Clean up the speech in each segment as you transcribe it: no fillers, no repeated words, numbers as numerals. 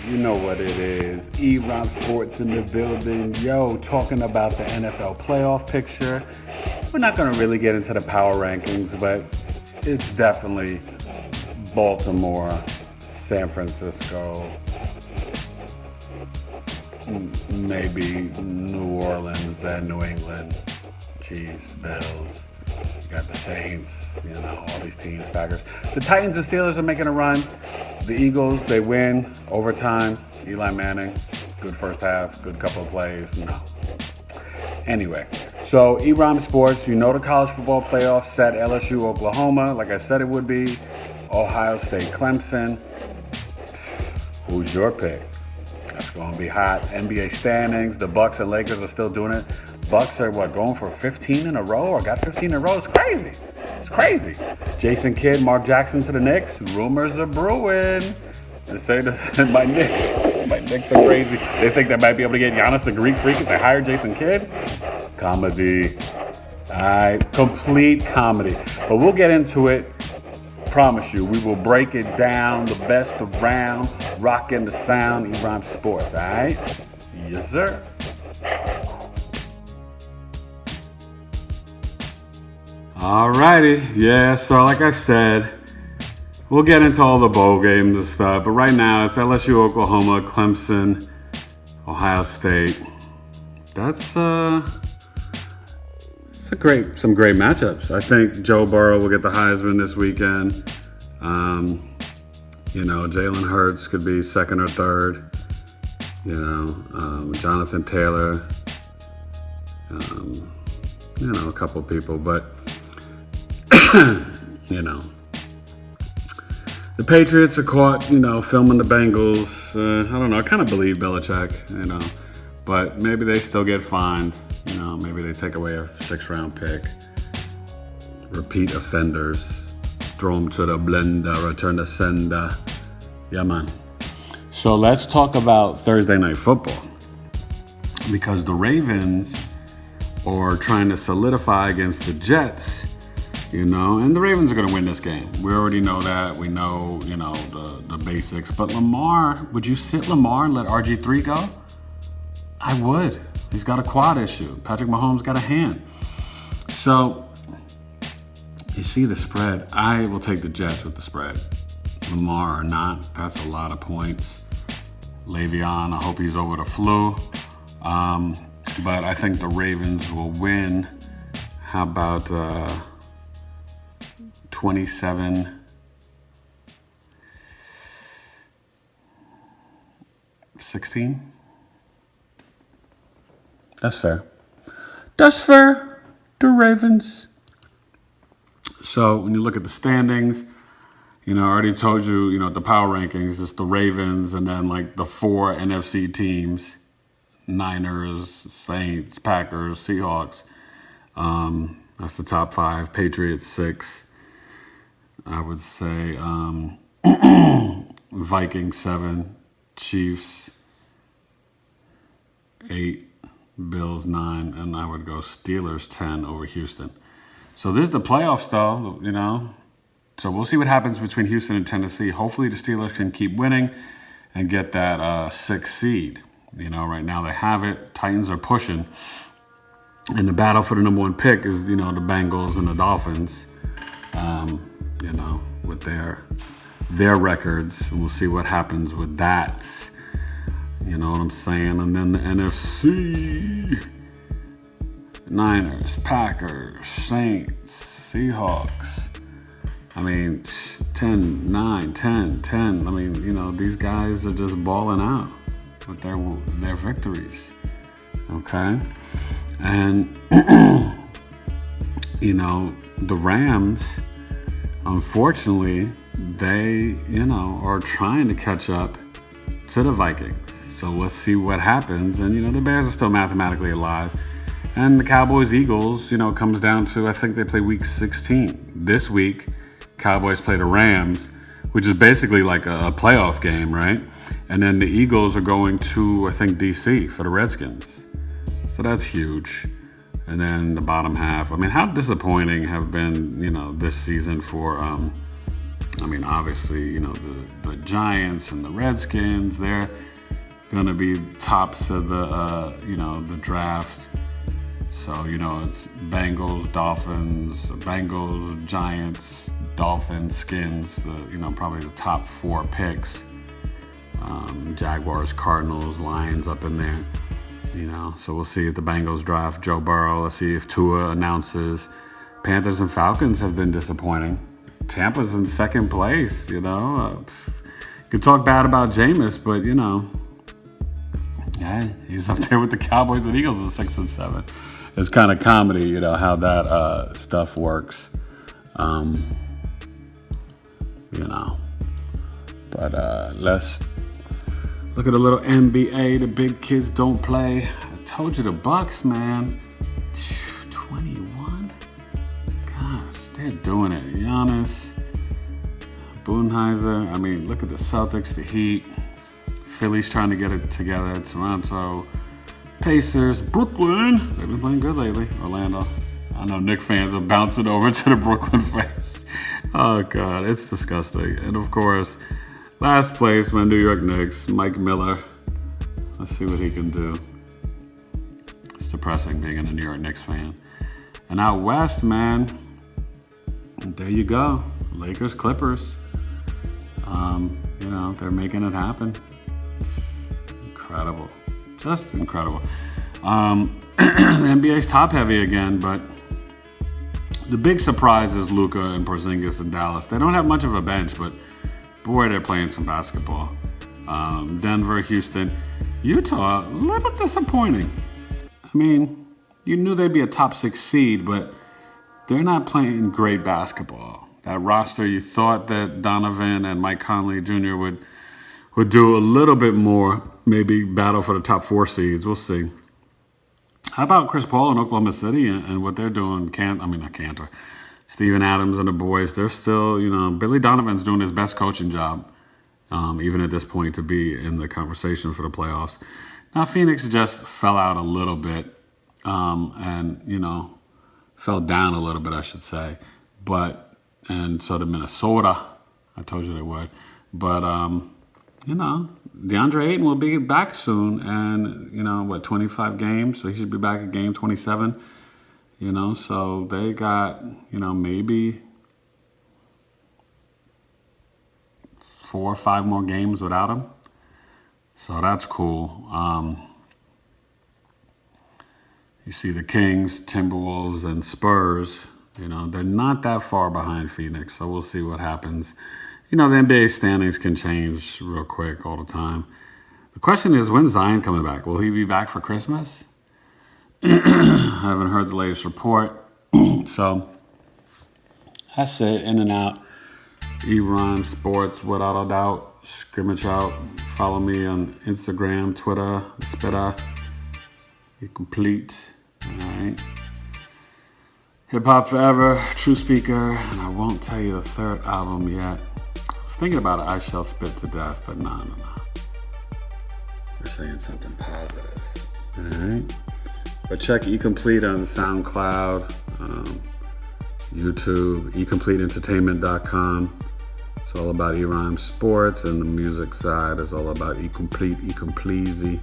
You know what it is. ERhymesSports in the building. Yo, talking about the NFL playoff picture. We're not going to really get into the power rankings, but it's definitely Baltimore, San Francisco, maybe New Orleans, then New England, Chiefs, Bills. You got the Saints, all these teams, Packers. The Titans and Steelers are making a run. The Eagles, they win overtime. Eli Manning, good first half, good couple of plays. No. Anyway, so ERhymesSports, the college football playoffs set LSU, Oklahoma, like I said it would be. Ohio State, Clemson. Who's your pick? That's going to be hot. NBA standings, the Bucks and Lakers are still doing it. Bucks are going for 15 in a row or got 15 in a row? It's crazy. It's crazy. Jason Kidd, Mark Jackson to the Knicks. Rumors are brewing. They say that my Knicks are crazy. They think they might be able to get Giannis the Greek Freak if they hire Jason Kidd. Comedy. Complete comedy. But we'll get into it. Promise you, we will break it down, the best of round, rocking the sound, ERhymesSports, alright? Yes, sir. Alrighty, yeah, so like I said, we'll get into all the bowl games and stuff, but right now it's LSU, Oklahoma, Clemson, Ohio State. That's some great matchups. I think Joe Burrow will get the Heisman this weekend. Jalen Hurts could be second or third. Jonathan Taylor. A couple people, but the Patriots are caught, filming the Bengals. I don't know. I kind of believe Belichick, but maybe they still get fined. Maybe they take away a 6th-round pick. Repeat offenders. Throw them to the blender, return to sender. Yeah, man. So let's talk about Thursday Night Football. Because the Ravens are trying to solidify against the Jets, and the Ravens are going to win this game. We already know that. We know, the basics. But Lamar, would you sit Lamar and let RG3 go? I would. He's got a quad issue. Patrick Mahomes got a hand. So, you see the spread. I will take the Jets with the spread. Lamar or not, that's a lot of points. Le'Veon, I hope he's over the flu. But I think the Ravens will win. How about 27-16? That's fair. That's fair. The Ravens. So when you look at the standings, I already told you, the power rankings, it's the Ravens and then the 4 NFC teams, Niners, Saints, Packers, Seahawks. That's the top 5. Patriots 6. I would say Vikings 7, Chiefs 8. Bills 9, and I would go Steelers 10 over Houston. So there's the playoffs, though, So we'll see what happens between Houston and Tennessee. Hopefully the Steelers can keep winning and get that 6th seed. Right now they have it. Titans are pushing. And the battle for the number 1 pick is, the Bengals and the Dolphins, with their records. And we'll see what happens with that. You know what I'm saying? And then the NFC, Niners, Packers, Saints, Seahawks. 10, 9, 10, 10. These guys are just balling out with their victories. Okay? And, the Rams, unfortunately, they, are trying to catch up to the Vikings. So let's see what happens. And, the Bears are still mathematically alive. And the Cowboys-Eagles, comes down to, I think they play week 16. This week, Cowboys play the Rams, which is basically like a playoff game, right? And then the Eagles are going to, I think, D.C. for the Redskins. So that's huge. And then the bottom half. How disappointing have been, this season for I mean, obviously, the Giants and the Redskins, they're going to be tops of the draft. So, it's Bengals, Dolphins, Bengals, Giants, Dolphins, Skins, probably the top 4 picks. Jaguars, Cardinals, Lions up in there. So we'll see if the Bengals draft Joe Burrow. Let's see if Tua announces. Panthers and Falcons have been disappointing. Tampa's in second place, You can talk bad about Jameis, but, yeah, he's up there with the Cowboys and Eagles at 6 and 7. It's kind of comedy, how that stuff works. But let's look at a little NBA. The big kids don't play. I told you the Bucks, man. 21? Gosh, they're doing it. Giannis, Budenholzer. I mean, look at the Celtics, the Heat. Philly's trying to get it together. Toronto, Pacers, Brooklyn. They've been playing good lately. Orlando. I know Knicks fans are bouncing over to the Brooklyn fans. Oh, God, it's disgusting. And, of course, last place, my New York Knicks, Mike Miller. Let's see what he can do. It's depressing being a New York Knicks fan. And out west, man, there you go. Lakers, Clippers. They're making it happen. Incredible. Just incredible. The NBA's top heavy again, but the big surprise is Luka and Porzingis in Dallas. They don't have much of a bench, but boy, they're playing some basketball. Denver, Houston, Utah, a little disappointing. I mean, you knew they'd be a top 6 seed, but they're not playing great basketball. That roster, you thought that Donovan and Mike Conley Jr. would do a little bit more, maybe battle for the top 4 seeds. We'll see. How about Chris Paul in Oklahoma City and what they're doing? Not Cantor. Steven Adams and the boys, they're still, Billy Donovan's doing his best coaching job, even at this point, to be in the conversation for the playoffs. Now, Phoenix just fell out a little bit and, fell down a little bit, I should say. And so did Minnesota. I told you they would. But, DeAndre Ayton will be back soon. And, 25 games? So he should be back at game 27. So they got, maybe 4 or 5 more games without him. So that's cool. You see the Kings, Timberwolves, and Spurs. They're not that far behind Phoenix, so we'll see what happens. The NBA standings can change real quick all the time. The question is, when's Zion coming back? Will he be back for Christmas? I haven't heard the latest report. So that's it, in and out. ERhymesSports, without a doubt. Scrimmage out. Follow me on Instagram, Twitter, Spitter. You're complete. All right. Hip Hop Forever, True Speaker, and I won't tell you the third album yet. I was thinking about it, I Shall Spit to Death, but no. We're saying something positive. All right. But check eComplete on SoundCloud, YouTube, eCompleteEntertainment.com. It's all about ERhymesSports, and the music side is all about eComplete, eCompleasy.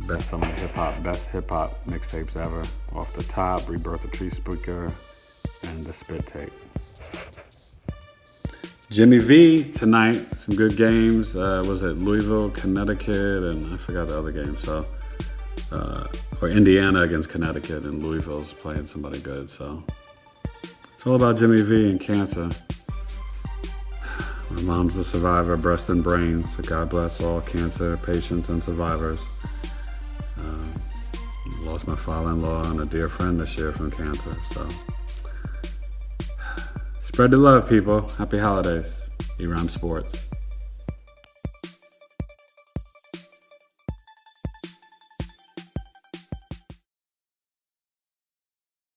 Best hip hop mixtapes ever. Off the Top, Rebirth of Tree Speaker, and the Spit Tape. Jimmy V tonight, some good games. Was it Louisville, Connecticut, and I forgot the other game. So, or Indiana against Connecticut, and Louisville's playing somebody good. So it's all about Jimmy V and cancer. My mom's a survivor, breast and brain. So God bless all cancer patients and survivors. Lost my father-in-law and a dear friend this year from cancer. So spread the love, people. Happy holidays. ERhymesSports.